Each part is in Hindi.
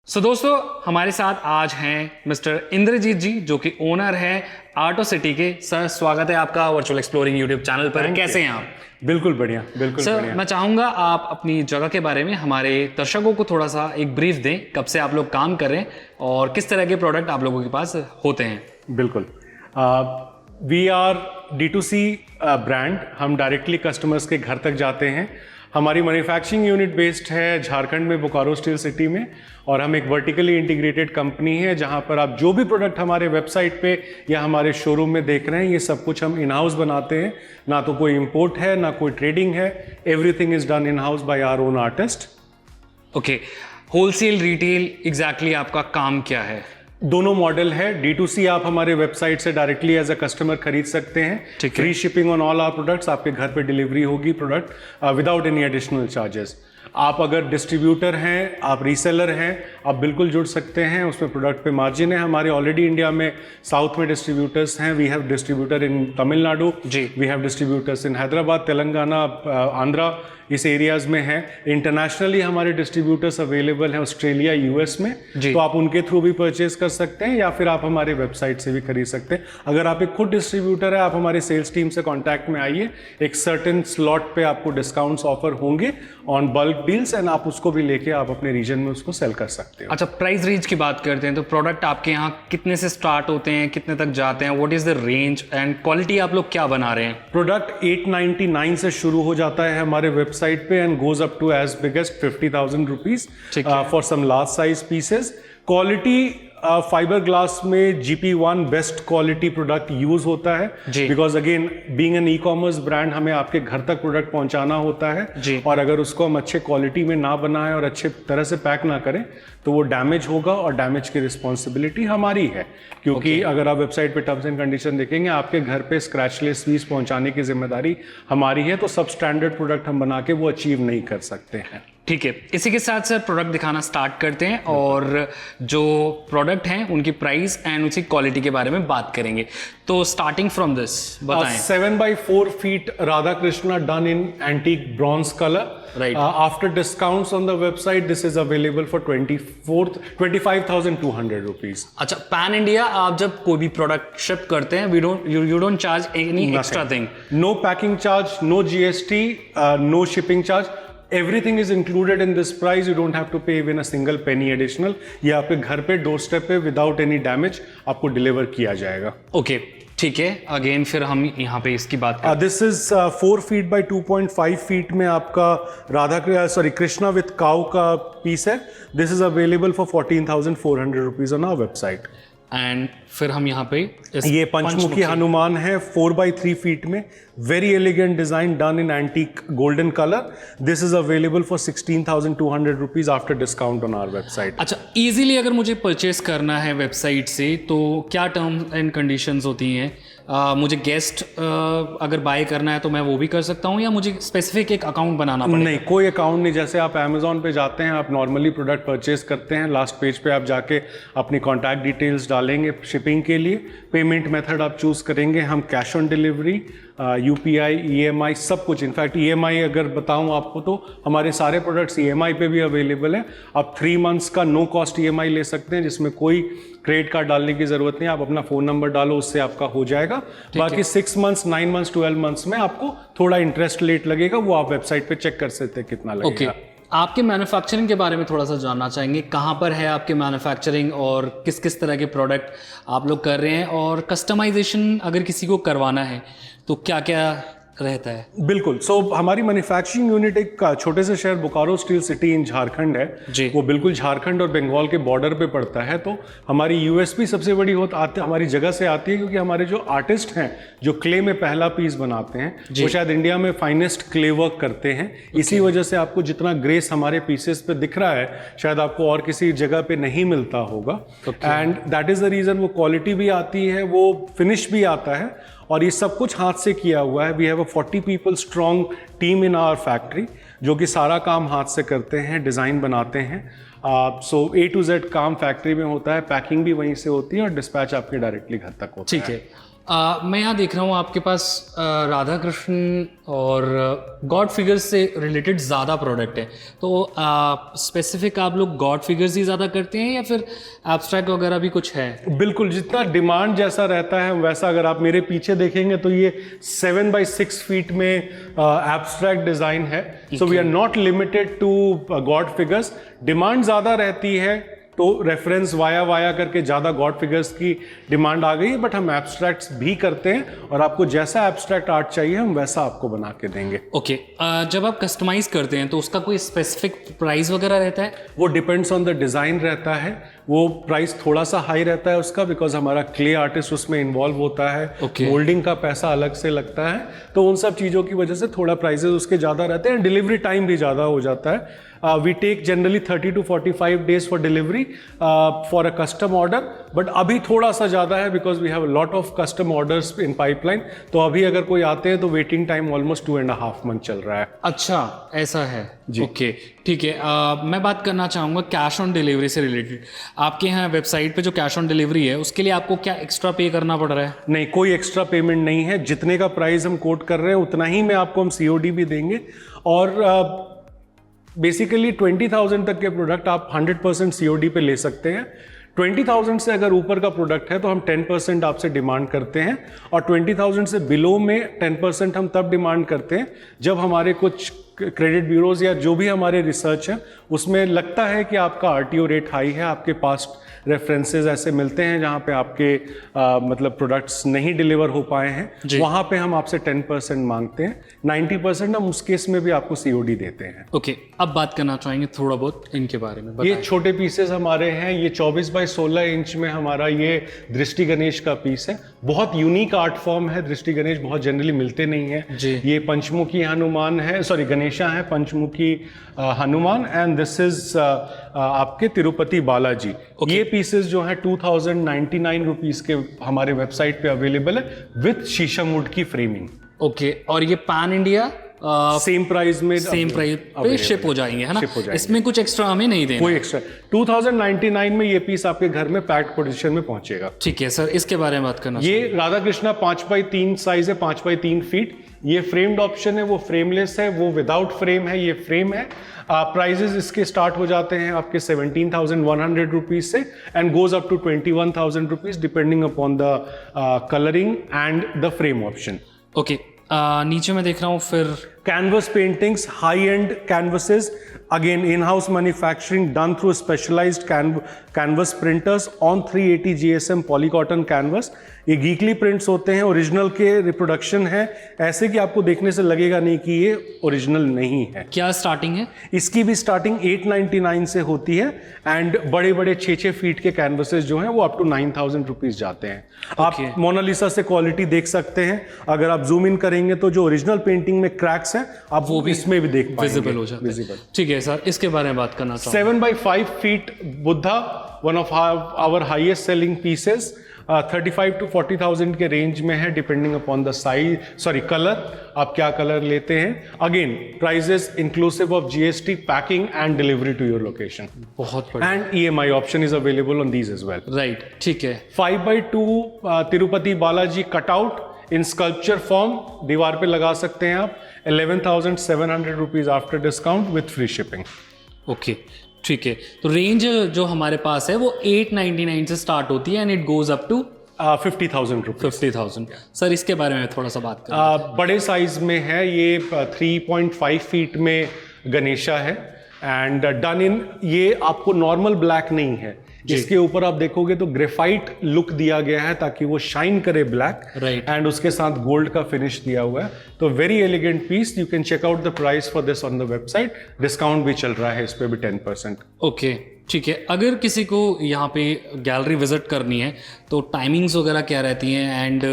दोस्तों हमारे साथ आज हैं मिस्टर इंद्रजीत जी जो कि ओनर हैं आर्टो सिटी के। सर स्वागत है आपका वर्चुअल एक्सप्लोरिंग यूट्यूब चैनल पर। कैसे हैं आप? बिल्कुल बढ़िया, बिल्कुल सर बढ़िया। मैं चाहूँगा आप अपनी जगह के बारे में हमारे दर्शकों को थोड़ा सा एक ब्रीफ दें, कब से आप लोग काम कर रहे हैं और किस तरह के प्रोडक्ट आप लोगों के पास होते हैं। बिल्कुल, वी आर D2C ब्रांड। हम डायरेक्टली कस्टमर्स के घर तक जाते हैं। हमारी मैन्युफैक्चरिंग यूनिट बेस्ड है झारखंड में, बोकारो स्टील सिटी में, और हम एक वर्टिकली इंटीग्रेटेड कंपनी है जहां पर आप जो भी प्रोडक्ट हमारे वेबसाइट पे या हमारे शोरूम में देख रहे हैं ये सब कुछ हम इन हाउस बनाते हैं। ना तो कोई इंपोर्ट है ना कोई ट्रेडिंग है, everything is done in house by our own artist. Okay, wholesale retail exactly आपका काम क्या है? दोनों मॉडल है। D2C आप हमारे वेबसाइट से डायरेक्टली एज अ कस्टमर खरीद सकते हैं। Free shipping on all our products, आपके घर पे डिलीवरी होगी product without any additional charges. आप अगर डिस्ट्रीब्यूटर हैं, आप रीसेलर हैं, आप बिल्कुल जुड़ सकते हैं। उसमें प्रोडक्ट पे मार्जिन है। हमारे ऑलरेडी इंडिया में साउथ में डिस्ट्रीब्यूटर्स हैं। We have distributor in Tamil Nadu ji, we have distributors in Hyderabad, Telangana, Andhra, इस एरियाज में हैं। इंटरनेशनली हमारे डिस्ट्रीब्यूटर्स अवेलेबल हैं ऑस्ट्रेलिया, यूएस में, तो आप उनके थ्रू भी परचेज कर सकते हैं या फिर आप हमारे वेबसाइट से भी खरीद सकते हैं। अगर आप एक खुद डिस्ट्रीब्यूटर है, आप हमारे सेल्स टीम से कांटेक्ट में आइए। एक सर्टेन स्लॉट पे आपको डिस्काउंट्स ऑफर होंगे ऑन बल्क डील्स एंड आप उसको भी लेके आप अपने रीजन में उसको सेल कर सकते हैं। अच्छा, प्राइस रेंज की बात करते हैं तो प्रोडक्ट आपके यहाँ कितने से स्टार्ट होते हैं, कितने तक जाते हैं, what is the range and quality आप लोग क्या बना रहे हैं? प्रोडक्ट 899 से शुरू हो जाता है हमारे वेबसाइट पे and goes up to as big as 50,000 rupees for some large size pieces. Quality fibre glass में GP1 best quality product use होता है, because again being an e-commerce brand हमें आपके घर तक प्रोडक्ट पहुंचाना होता है और अगर उसको हम अच्छे क्वालिटी में ना बनाएं और अच्छे तरह से पैक ना करें तो वो डैमेज होगा और डैमेज की रिस्पॉन्सिबिलिटी हमारी है। क्योंकि अगर आप वेबसाइट पे टर्म्स एंड कंडीशन देखेंगे, आपके घर पे स्क्रैचलेस पीस पहुंचाने की जिम्मेदारी हमारी है, तो सब स्टैंडर्ड प्रोडक्ट हम बना के वो अचीव नहीं कर सकते हैं। ठीक है, इसी के साथ सर प्रोडक्ट दिखाना स्टार्ट करते हैं और जो प्रोडक्ट हैं उनकी प्राइस एंड उसकी क्वालिटी के बारे में बात करेंगे। तो स्टार्टिंग फ्रॉम दिस बताएं। 7x4 feet Radha Krishna done in antique bronze colour. Right. After discounts on the website, this is available for 25,200 rupees. अच्छा, पैन इंडिया आप जब कोई भी प्रोडक्ट शिप करते हैं, you don't charge any extra thing. No packing charge, no GST, no shipping charge. Everything is included in this price. You don't have to pay even a single penny additional. ये आपके घर पे डोर स्टेप पे without any damage आपको डिलीवर किया जाएगा। ओके, ठीक है। अगेन फिर हम यहाँ पे इसकी बात करें। This is 4 feet by 2.5 feet में आपका कृष्णा विथ काउ का पीस है। This is available for 14,400 rupees on our website. And फिर हम यहाँ पे ये पंचमुखी हनुमान है 4x3 feet में, very elegant design done in antique golden colour. This is available for 16,200 rupees after discount on our website. अच्छा, इजीली अगर मुझे परचेस करना है वेबसाइट से तो क्या टर्म्स एंड कंडीशंस होती हैं? मुझे गेस्ट अगर बाय करना है तो मैं वो भी कर सकता हूँ या मुझे स्पेसिफिक एक अकाउंट बनाना पड़ेगा? नहीं, कोई अकाउंट नहीं। जैसे आप अमेजोन पे जाते हैं, आप नॉर्मली प्रोडक्ट परचेस करते हैं, लास्ट पेज पे आप जाके अपनी कॉन्टैक्ट डिटेल्स डालेंगे शिपिंग के लिए, पेमेंट मेथड आप चूज करेंगे। हम cash on delivery, UPI, EMI सब कुछ, इनफैक्ट EMI अगर बताऊं आपको तो हमारे सारे प्रोडक्ट्स EMI पे भी अवेलेबल है। आप 3 months का नो कॉस्ट EMI ले सकते हैं जिसमें कोई क्रेडिट कार्ड डालने की जरूरत नहीं। आप अपना फोन नंबर डालो, उससे आपका हो जाएगा। बाकी 6 months, 9 months, 12 months में आपको थोड़ा इंटरेस्ट रेट लगेगा, वो आप वेबसाइट पे चेक कर सकते हैं कितना लगेगा। आपके मैन्युफैक्चरिंग के बारे में थोड़ा सा जानना चाहेंगे। कहाँ पर है आपके मैन्युफैक्चरिंग और किस किस तरह के प्रोडक्ट आप लोग कर रहे हैं, और कस्टमाइजेशन अगर किसी को करवाना है तो क्या क्या रहता है? बिल्कुल। हमारी मैन्युफैक्चरिंग यूनिट एक छोटे से शहर Bokaro steel city in Jharkhand है जी। वो बिल्कुल झारखंड और बंगाल के बॉर्डर पे पड़ता है। तो हमारी यूएसपी सबसे बड़ी हमारी जगह से आती है क्योंकि हमारे जो आर्टिस्ट हैं जो क्ले में पहला पीस बनाते हैं वो शायद इंडिया में फाइनेस्ट क्ले वर्क करते हैं। इसी वजह से आपको जितना ग्रेस हमारे पीसेस पे दिख रहा है शायद आपको और किसी जगह पे नहीं मिलता होगा। And that is the reason वो क्वालिटी भी आती है, वो फिनिश भी आता है, और ये सब कुछ हाथ से किया हुआ है। We have a 40 people strong team in our factory जो कि सारा काम हाथ से करते हैं, डिज़ाइन बनाते हैं। सो A to Z काम फैक्ट्री में होता है, पैकिंग भी वहीं से होती है और डिस्पैच आपके डायरेक्टली घर तक होता है। ठीक है, मैं यहाँ देख रहा हूँ आपके पास राधा कृष्ण और गॉड फिगर्स से रिलेटेड ज़्यादा प्रोडक्ट है, तो स्पेसिफिक आप लोग गॉड फिगर्स ही ज़्यादा करते हैं या फिर एब्स्ट्रैक्ट वगैरह भी कुछ है? बिल्कुल, जितना डिमांड जैसा रहता है वैसा। अगर आप मेरे पीछे देखेंगे तो ये 7x6 फीट में एब्स्ट्रैक्ट डिज़ाइन है। So we are not limited to god figures. Demand ज़्यादा रहती है तो रेफरेंस वाया करके ज़्यादा गॉड फिगर्स की डिमांड आ गई है, बट हम एब्स्ट्रैक्ट्स भी करते हैं और आपको जैसा एब्स्ट्रैक्ट आर्ट चाहिए हम वैसा आपको बना के देंगे। ओके, जब आप कस्टमाइज करते हैं तो उसका कोई स्पेसिफिक प्राइस वगैरह रहता है? वो डिपेंड्स ऑन द डिज़ाइन रहता है। वो प्राइस थोड़ा सा हाई रहता है उसका, बिकॉज हमारा क्ले आर्टिस्ट उसमें इन्वॉल्व होता है। Okay. मोल्डिंग का पैसा अलग से लगता है, तो उन सब चीज़ों की वजह से थोड़ा प्राइसेस उसके ज़्यादा रहते हैं। डिलीवरी टाइम भी ज़्यादा हो जाता है। We take generally 30 to 45 days for delivery for a custom order, but अभी थोड़ा सा ज़्यादा है because we have lot of custom orders in pipeline. तो अभी अगर कोई आते हैं तो वेटिंग टाइम ऑलमोस्ट 2.5 month चल रहा है। अच्छा, ऐसा है जी। ओके, ठीक है। मैं बात करना चाहूँगा कैश ऑन डिलीवरी से रिलेटेड। आपके यहाँ वेबसाइट पे जो कैश ऑन डिलीवरी है उसके लिए आपको क्या एक्स्ट्रा पे करना पड़ रहा है? नहीं, कोई एक्स्ट्रा पेमेंट नहीं है। जितने का प्राइस हम कोट कर रहे हैं उतना ही में आपको हम COD भी देंगे। और बेसिकली 20,000 तक के प्रोडक्ट आप 100% COD पे ले सकते हैं। 20,000 से अगर ऊपर का प्रोडक्ट है तो हम 10% आपसे डिमांड करते हैं, और 20,000 से बिलो में 10% हम तब डिमांड करते हैं जब हमारे कुछ क्रेडिट ब्यूरोज या जो भी हमारे रिसर्च है उसमें लगता है कि आपका RTO रेट हाई है, आपके पास रेफरेंसेस ऐसे मिलते हैं जहाँ पे आपके मतलब प्रोडक्ट्स नहीं डिलीवर हो पाए हैं, वहाँ पे हम आपसे 10% मांगते हैं। 90% हम उस केस में भी आपको COD देते हैं। ओके, अब बात करना चाहेंगे थोड़ा बहुत इनके बारे में ये छोटे पीसेस हमारे हैं। ये 24x16 इंच में हमारा ये दृष्टि गणेश का पीस है। बहुत यूनिक आर्ट फॉर्म है। दृष्टि गणेश बहुत जनरली मिलते नहीं है। ये पंचमुखी हनुमान है, सॉरी गणेशा है, पंचमुखी हनुमान, एंड दिस इज आपके तिरुपति बालाजी। ये पीसेस जो है 2099 रुपीज के हमारे वेबसाइट पे अवेलेबल है विथ शीशम वुड की फ्रेमिंग। ओके, और ये पैन इंडिया सेम प्राइस में, सेम प्राइस पे शिप हो जाएंगे, है ना? इसमें कुछ एक्स्ट्रा हमें नहीं देना, कोई एक्स्ट्रा। 2099 में ये पीस आपके घर में पैक्ड पोजीशन में पहुंचेगा। ठीक है सर, इसके बारे में बात करना। ये राधा कृष्णा 5x3 साइज है, 5x3 फीट। ये फ्रेम्ड ऑप्शन है, वो फ्रेमलेस है, वो विदाउट फ्रेम है, ये फ्रेम है। प्राइजेस इसके स्टार्ट हो जाते हैं आपके 17,100 रुपीज से and goes up to 21,000 rupees depending upon the colouring and the frame option. Okay, नीचे मैं देख रहा हूँ फिर Canvas paintings, high-end canvases, again in-house manufacturing done through specialized canvas printers on 380 GSM polycotton canvas। ये गीकली प्रिंट्स होते हैं, ओरिजिनल के रिप्रोडक्शन है, ऐसे कि आपको देखने से लगेगा नहीं कि ये ओरिजिनल नहीं है। क्या स्टार्टिंग है इसकी? भी स्टार्टिंग 899 से होती है एंड बड़े बड़े 6-6 फीट के कैनवसेस जो हैं वो अप टू 9,000 रुपीज जाते हैं। आप मोनालिसा से क्वालिटी देख सकते हैं। अगर आप जूम इन करेंगे तो जो ओरिजिनल पेंटिंग में क्रैक्स हैं आप वो भी इसमें भी देख पाएंगे, विजिबल हो जाता है। ठीक है सर, इसके बारे में बात करना चाहूँगा। 7x5 feet Buddha, one of our highest selling pieces, 35 to 40,000 के रेंज में है depending upon the size, sorry colour, आप क्या कलर लेते हैं। Again prices inclusive of GST, packing and delivery to your location. बहुत बढ़िया। And EMI option is available on these as well. Right, ठीक है। 5x2 Tirupati Balaji cutout in sculpture form, दीवार पे लगा सकते हैं आप। 11,700 rupees after discount with free shipping. Okay, ठीक है। तो रेंज जो हमारे पास है वो 899 से स्टार्ट होती है and it goes up to 50,000 rupees. 50,000। Sir इसके बारे में थोड़ा सा बात करें। बड़े साइज में है ये, 3.5 फीट में गणेशा है एंड डन इन, ये आपको नॉर्मल ब्लैक नहीं है, इसके ऊपर आप देखोगे तो ग्रेफाइट लुक दिया गया है ताकि वो शाइन करे ब्लैक, राइट, एंड उसके साथ गोल्ड का फिनिश दिया हुआ है। तो very elegant piece. You can check out the price for this on the website. Discount भी चल रहा है इस पे भी 10%। ओके, ठीक है। अगर किसी को यहाँ पे गैलरी विजिट करनी है तो टाइमिंग्स वगैरह क्या रहती हैं एंड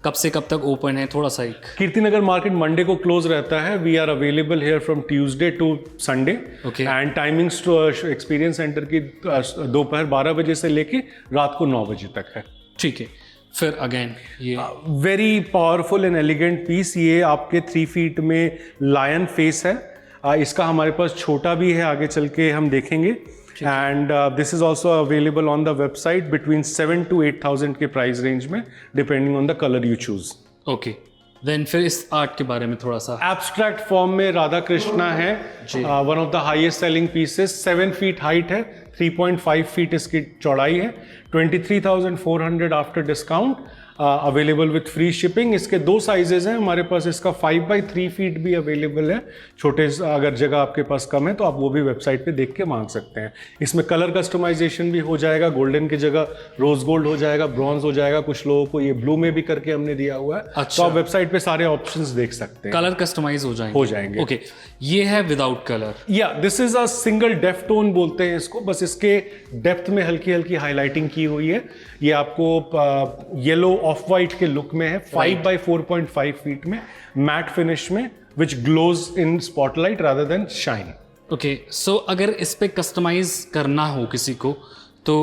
कब से कब तक ओपन है? थोड़ा सा एक कीर्तिनगर मार्केट मंडे को क्लोज रहता है। We are available here from Tuesday to Sunday. Okay, and timings to experience centre की दोपहर 12 बजे से लेके रात को 9 बजे तक है। ठीक है। फिर अगेन ये very powerful and elegant piece. ये आपके 3 फीट में लायन फेस है। इसका हमारे पास छोटा भी है, आगे चल के हम देखेंगे। And this is also available on the website between 7 to 8,000 के प्राइस रेंज में, depending on the colour you choose. Okay, then फिर इस आर्ट के बारे में थोड़ा सा। एब्स्ट्रैक्ट फॉर्म में राधा कृष्णा है, one of the highest selling pieces, 7 feet height है, 3.5 फीट इसकी चौड़ाई है, 23,400 after discount, available with free shipping. इसके 2 साइजेस हैं हमारे पास, इसका 5x3 फीट भी अवेलेबल है, छोटे अगर जगह आपके पास कम है तो आप वो भी वेबसाइट पे देख के मांग सकते हैं। इसमें कलर कस्टमाइजेशन भी हो जाएगा, गोल्डन की जगह रोज गोल्ड हो जाएगा, ब्रॉन्ज हो जाएगा, कुछ लोगों को ये ब्लू में भी करके हमने दिया हुआ है। अच्छा। तो आप वेबसाइट पे सारे ऑप्शंस देख सकते हैं, कलर कस्टमाइज हो जाएंगे। ओके, ये है विदाउट कलर। या this is a single depth tone बोलते हैं इसको, बस इसके डेप्थ में हल्की हल्की हाईलाइटिंग की हुई है। ये आपको येलो ऑफ वाइट के लुक में है, 5x4.5 फीट में, मैट फिनिश में, which glows in spotlight rather than shine. Okay, so अगर इस पे कस्टमाइज करना हो किसी को तो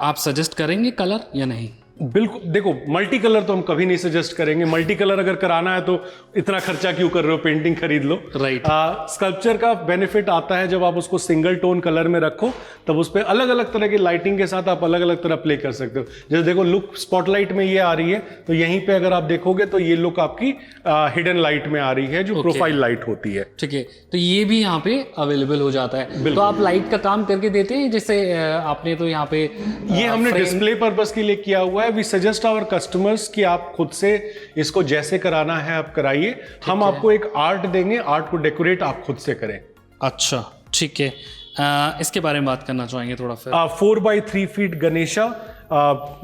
आप सजेस्ट करेंगे कलर या नहीं? बिल्कुल, देखो मल्टी कलर तो हम कभी नहीं सजेस्ट करेंगे। मल्टी कलर अगर कराना है तो इतना खर्चा क्यों कर रहे हो, पेंटिंग खरीद लो। राइट। स्कल्पचर का बेनिफिट आता है जब आप उसको सिंगल टोन कलर में रखो, तब उस पर अलग अलग तरह की लाइटिंग के साथ आप अलग अलग तरह प्ले कर सकते हो। जैसे देखो लुक स्पॉटलाइट में ये आ रही है, तो यहीं पे अगर आप देखोगे तो ये लुक आपकी हिडन लाइट में आ रही है, जो प्रोफाइल लाइट होती है। ठीक है, तो ये भी यहाँ पे अवेलेबल हो जाता है। तो आप लाइट का काम करके देते हैं, जैसे आपने तो यहाँ पे ये हमने डिस्प्ले पर्पस के लिए किया हुआ है। वी सजेस्ट आवर कस्टमर्स कि आप खुद से इसको जैसे कराना है आप कराइए, हम आपको एक आर्ट देंगे, आर्ट को डेकोरेट आप खुद से करें। अच्छा, ठीक है। इसके बारे में बात करना चाहेंगे थोड़ा फिर। 4x3 feet Ganesha,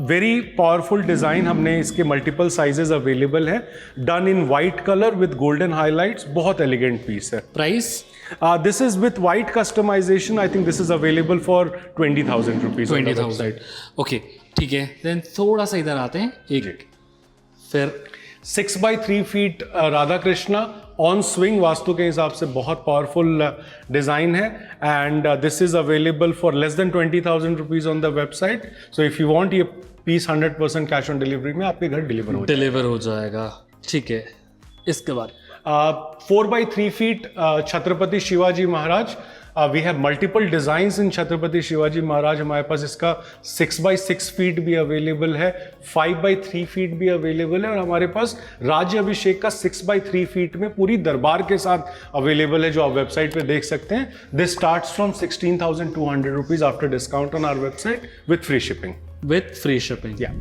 very powerful design, हमने इसके मल्टीपल साइजेस अवेलेबल है, done in white colour with golden highlights, बहुत एलिगेंट पीस है। Price? This is with white customisation, I think this is available for 20,000 rupees. 20,000। Okay, ठीक है। देन थोड़ा सा इधर आते हैं, एक फिर 6x3 feet Radha Krishna on swing, vastu के हिसाब से बहुत पावरफुल डिजाइन है, and this is available for less than 20,000 rupees on the website. So if you want, ये पीस 100% कैश ऑन डिलीवरी में आपके घर डिलीवर हो जाएगा। ठीक है, इसके बाद 4x3 feet Chhatrapati Shivaji Maharaj, we have multiple designs in Chhatrapati Shivaji Maharaj. हमारे पास इसका 6x6 फीट भी अवेलेबल है, 5x3 फीट भी अवेलेबल है, और हमारे पास राज्य अभिषेक का 6x3 फीट में पूरी दरबार के साथ अवेलेबल है, जो आप वेबसाइट पे देख सकते हैं। This starts from 16,200 rupees after discount on our website with free shipping. With free shipping, या